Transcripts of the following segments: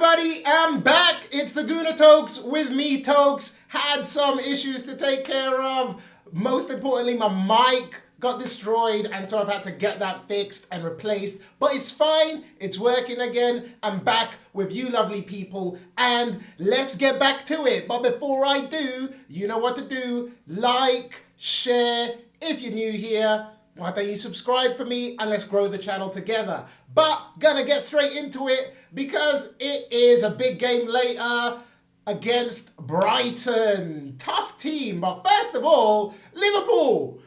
everybody, I'm back. It's the Gooner Tokes with me, Tokes. Had some issues to take care of. Most importantly, my mic got destroyed, and so I've had to get that fixed and replaced. But it's fine. It's working again. I'm back with you lovely people, and let's get back to it. But before I do, you know what to do. Like, share. If you're new here, why don't you subscribe for me and let's grow the channel together. But gonna get straight into it because it is a big game later against Brighton. Tough team, but first of all, Liverpool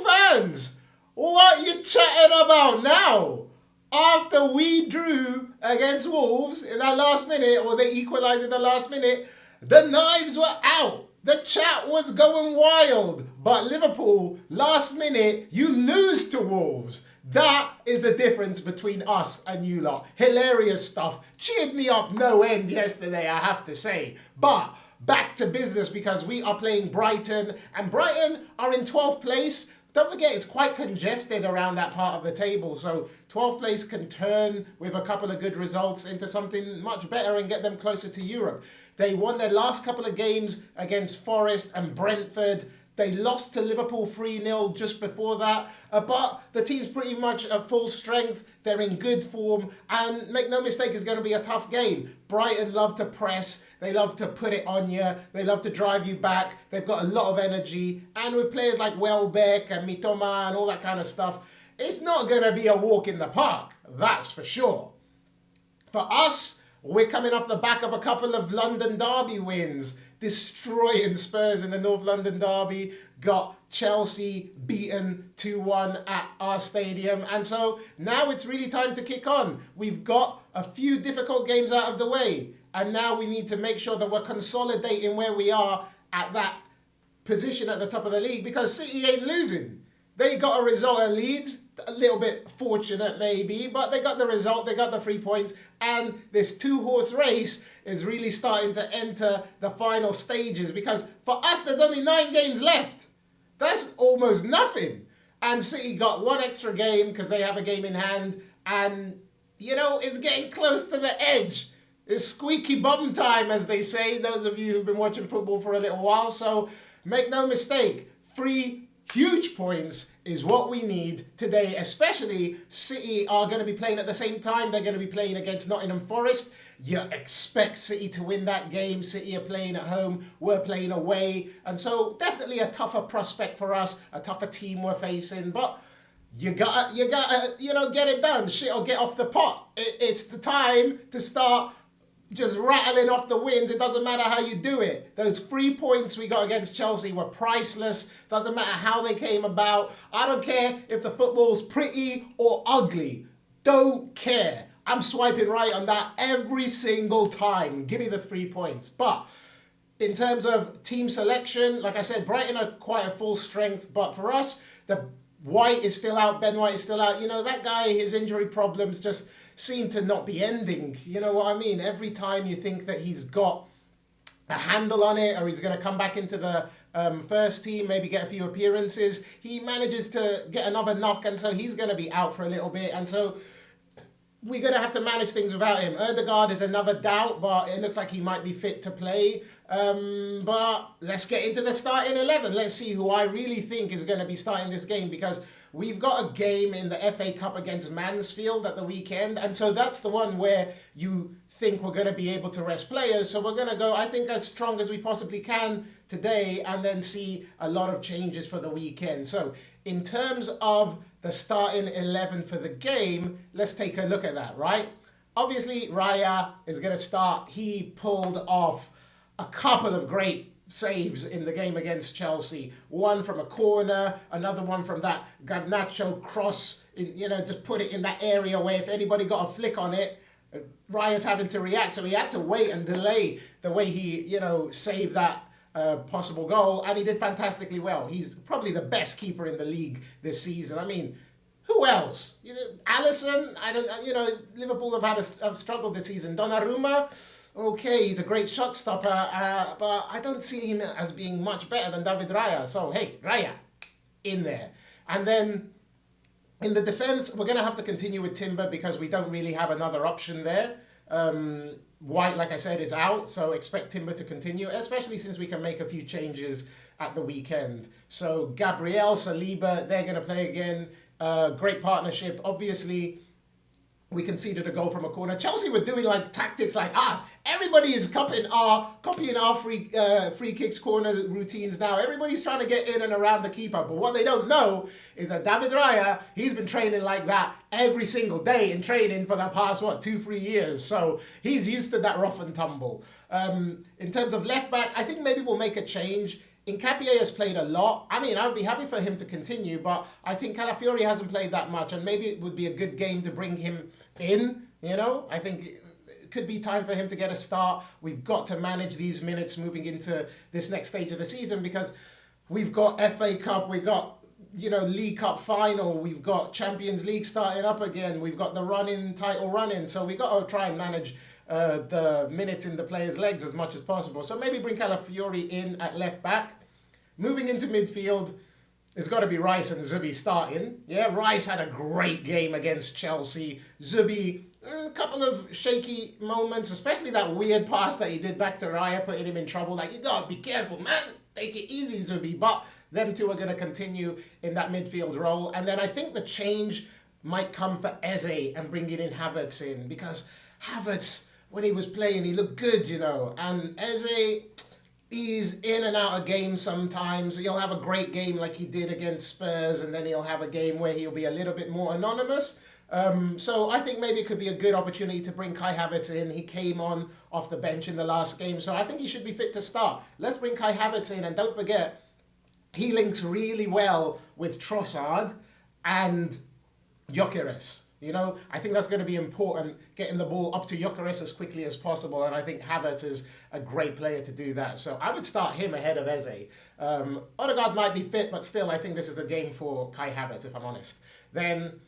fans, what you chatting about now? After we drew against Wolves in that last minute, or they equalised in the last minute, the knives were out. The chat was going wild. But Liverpool, last minute, you lose to Wolves. That is the difference between us and you lot. Hilarious stuff. Cheered me up no end yesterday, I have to say. But back to business because we are playing Brighton. And Brighton are in 12th place. Don't forget, it's quite congested around that part of the table. So 12th place can turn with a couple of good results into something much better and get them closer to Europe. They won their last couple of games against Forest and Brentford. They lost to Liverpool 3-0 just before that. But the team's pretty much at full strength. They're in good form. And make no mistake, it's going to be a tough game. Brighton love to press. They love to put it on you. They love to drive you back. They've got a lot of energy. And with players like Welbeck and Mitoma and all that kind of stuff, it's not going to be a walk in the park. That's for sure. For us, we're coming off the back of a couple of London derby wins. Destroying Spurs in the North London derby, got Chelsea beaten 2-1 at our stadium. And so now it's really time to kick on. We've got a few difficult games out of the way. And now we need to make sure that we're consolidating where we are at that position at the top of the league, because City ain't losing. They got a result at Leeds, a little bit fortunate maybe, but they got the result, they got the 3 points, and this two-horse race is really starting to enter the final stages, because for us there's only 9 games left. That's almost nothing. And City got one extra game because they have a game in hand, and you know, it's getting close to the edge. It's squeaky bum time, as they say, those of you who've been watching football for a little while. So make no mistake, 3 huge points is what we need today, especially City are going to be playing at the same time. They're going to be playing against Nottingham Forest. You expect City to win that game. City are playing at home, we're playing away. And so definitely a tougher prospect for us, a tougher team we're facing. But you gotta, you know, get it done. Shit or get off the pot. It's the time to start just rattling off the wins. It doesn't matter how you do it. Those 3 points we got against Chelsea were priceless. Doesn't matter how they came about. I don't care if the football's pretty or ugly. Don't care. I'm swiping right on that every single time. Give me the 3 points. But in terms of team selection, like I said, Brighton are quite a full strength. But for us, the White is still out. Ben White is still out. You know, that guy, his injury problems just seem to not be ending. You know what I mean? Every time you think that he's got a handle on it, or he's going to come back into the first team, maybe get a few appearances, he manages to get another knock, and so he's going to be out for a little bit. And so we're going to have to manage things without him. Ødegaard is another doubt, but it looks like he might be fit to play. But let's get into the starting 11. Let's see who I really think is going to be starting this game, because we've got a game in the FA Cup against Mansfield at the weekend. And so that's the one where you think we're going to be able to rest players. So we're going to go, I think, as strong as we possibly can today, and then see a lot of changes for the weekend. So in terms of the starting 11 for the game, let's take a look at that, right? Obviously, Raya is going to start. He pulled off a couple of great saves in the game against Chelsea. One from a corner, another one from that Garnacho cross, you know, just put it in that area where if anybody got a flick on it, Raya's having to react. So he had to wait and delay the way he, you know, saved that possible goal, and he did fantastically well. He's probably the best keeper in the league this season. I mean, who else? Alisson, I don't, you know, Liverpool have struggled this season. Donnarumma, okay, he's a great shot stopper, but I don't see him as being much better than David Raya. So, hey, Raya, in there. And then in the defence, we're going to have to continue with Timber because we don't really have another option there. White, like I said, is out, so expect Timber to continue, especially since we can make a few changes at the weekend. So Gabriel, Saliba, they're going to play again. Great partnership. Obviously, we conceded a goal from a corner. Chelsea were doing like tactics like, everybody is copying our free kicks corner routines now. Everybody's trying to get in and around the keeper. But what they don't know is that David Raya, he's been training like that every single day in training for the past, 2-3 years. So he's used to that rough and tumble. In terms of left back, I think maybe we'll make a change. Nkapie has played a lot. I mean, I would be happy for him to continue, but I think Calafiori hasn't played that much, and maybe it would be a good game to bring him in, I think it could be time for him to get a start. We've got to manage these minutes moving into this next stage of the season because we've got FA Cup, we've got League Cup final, we've got Champions League starting up again, we've got the title running, so we've got to try and manage the minutes in the players' legs as much as possible. So maybe bring Calafiori in at left back. Moving into midfield, it's got to be Rice and Zubi starting. Yeah, Rice had a great game against Chelsea. Zubi, a couple of shaky moments, especially that weird pass that he did back to Raya, putting him in trouble. Like, you got to be careful, man. Take it easy, Zubi. But them two are going to continue in that midfield role. And then I think the change might come for Eze and bringing in Havertz in, because Havertz, when he was playing, he looked good, and Eze, he's in and out of games sometimes. He'll have a great game like he did against Spurs, and then he'll have a game where he'll be a little bit more anonymous. So I think maybe it could be a good opportunity to bring Kai Havertz in. He came on off the bench in the last game, so I think he should be fit to start. Let's bring Kai Havertz in, and don't forget, he links really well with Trossard and Gyökeres. I think that's going to be important, getting the ball up to Gyökeres as quickly as possible, and I think Havertz is a great player to do that. So I would start him ahead of Eze. Odegaard might be fit, but still, I think this is a game for Kai Havertz, if I'm honest. Then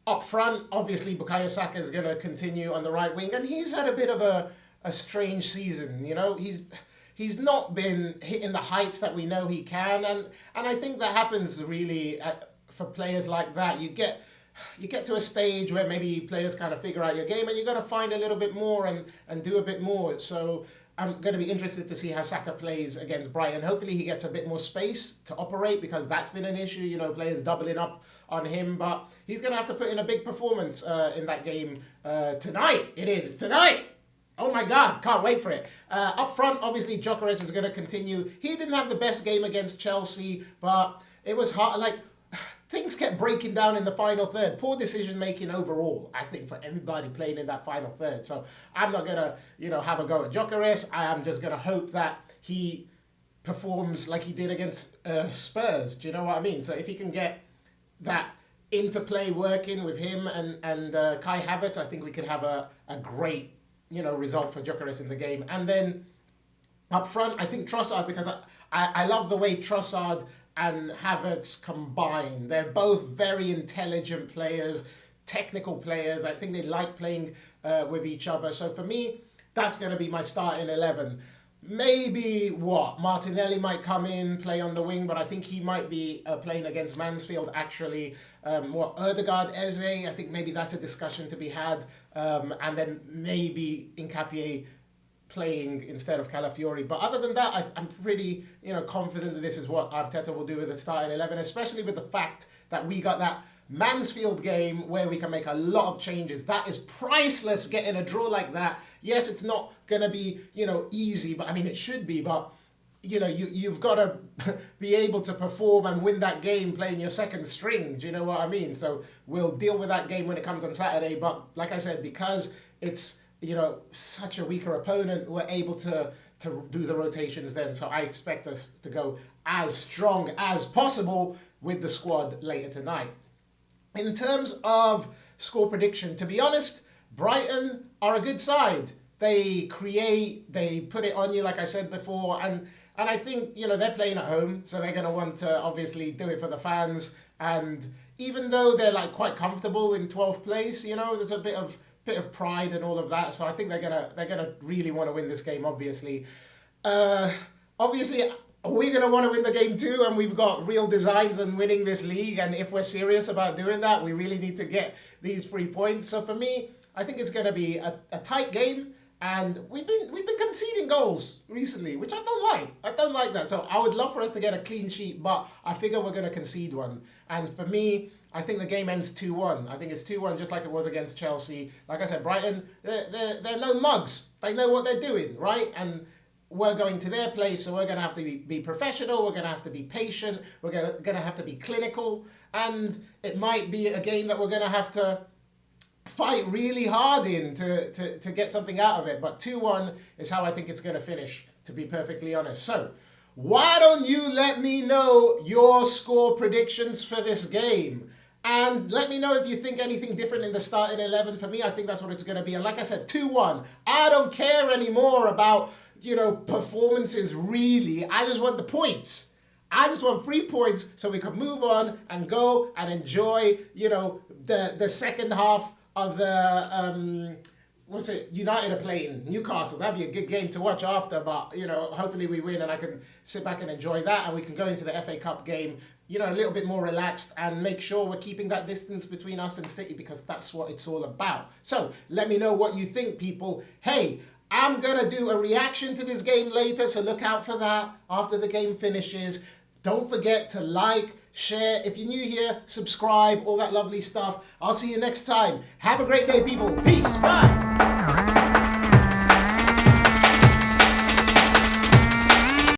up front, obviously, Bukayo Saka is going to continue on the right wing, and he's had a bit of a strange season. He's not been hitting the heights that we know he can, and I think that happens really for players like that. You get to a stage where maybe players kind of figure out your game, and you got to find a little bit more and do a bit more. So I'm going to be interested to see how Saka plays against Brighton. Hopefully he gets a bit more space to operate, because that's been an issue, players doubling up on him. But he's going to have to put in a big performance in that game tonight. It's tonight. Oh my God, can't wait for it. Up front, obviously, Gyökeres is going to continue. He didn't have the best game against Chelsea, but it was hard. Things kept breaking down in the final third. Poor decision-making overall, I think, for everybody playing in that final third. So I'm not going to, have a go at Gyökeres. I am just going to hope that he performs like he did against Spurs. Do you know what I mean? So if he can get that interplay working with him and Kai Havertz, I think we could have a great, result for Gyökeres in the game. And then up front, I think Trossard, because I love the way Trossard and Havertz combine. They're both very intelligent players, technical players. I think they like playing with each other. So for me, that's going to be my starting 11. Maybe Martinelli might come in, play on the wing, but I think he might be playing against Mansfield actually. Odegaard, Eze, I think maybe that's a discussion to be had. And then maybe Nkapie playing instead of Calafiori. But other than that, I'm pretty confident that this is what Arteta will do with the starting 11, especially with the fact that we got that Mansfield game where we can make a lot of changes. That is priceless, getting a draw like that. Yes, it's not going to be, easy, but I mean, it should be, but you've got to be able to perform and win that game playing your second string. Do you know what I mean? So we'll deal with that game when it comes on Saturday. But like I said, because it's such a weaker opponent, we're able to do the rotations then. So I expect us to go as strong as possible with the squad later tonight. In terms of score prediction, to be honest, Brighton are a good side. They create, they put it on you, like I said before, and I think, they're playing at home, so they're going to want to obviously do it for the fans. And even though they're quite comfortable in 12th place, there's a bit of pride and all of that. So I think they're gonna really want to win this game. Obviously, we're gonna want to win the game too, and we've got real designs on winning this league. And if we're serious about doing that, we really need to get these 3 points. So for me, I think it's going to be a tight game. And we've been conceding goals recently, which I don't like. I don't like that. So I would love for us to get a clean sheet, but I figure we're going to concede one. And for me, I think the game ends 2-1. I think it's 2-1, just like it was against Chelsea. Like I said, Brighton, they're no mugs. They know what they're doing, right? And we're going to their place, so we're going to have to be professional. We're going to have to be patient. We're going to have to be clinical. And it might be a game that we're going to have to fight really hard in to get something out of it. But 2-1 is how I think it's going to finish, to be perfectly honest. So why don't you let me know your score predictions for this game? And let me know if you think anything different in the starting 11. For me, I think that's what it's going to be. And like I said, 2-1. I don't care anymore about, performances, really. I just want the points. I just want 3 points so we can move on and go and enjoy, the second half of the United are playing Newcastle. That'd be a good game to watch after, but hopefully we win and I can sit back and enjoy that, and we can go into the FA Cup game a little bit more relaxed and make sure we're keeping that distance between us and City, because that's what it's all about. So let me know what you think, people. Hey, I'm gonna do a reaction to this game later, so look out for that after the game finishes. Don't forget to like, share. If you're new here, subscribe, all that lovely stuff. I'll see you next time. Have a great day, people. Peace. Bye.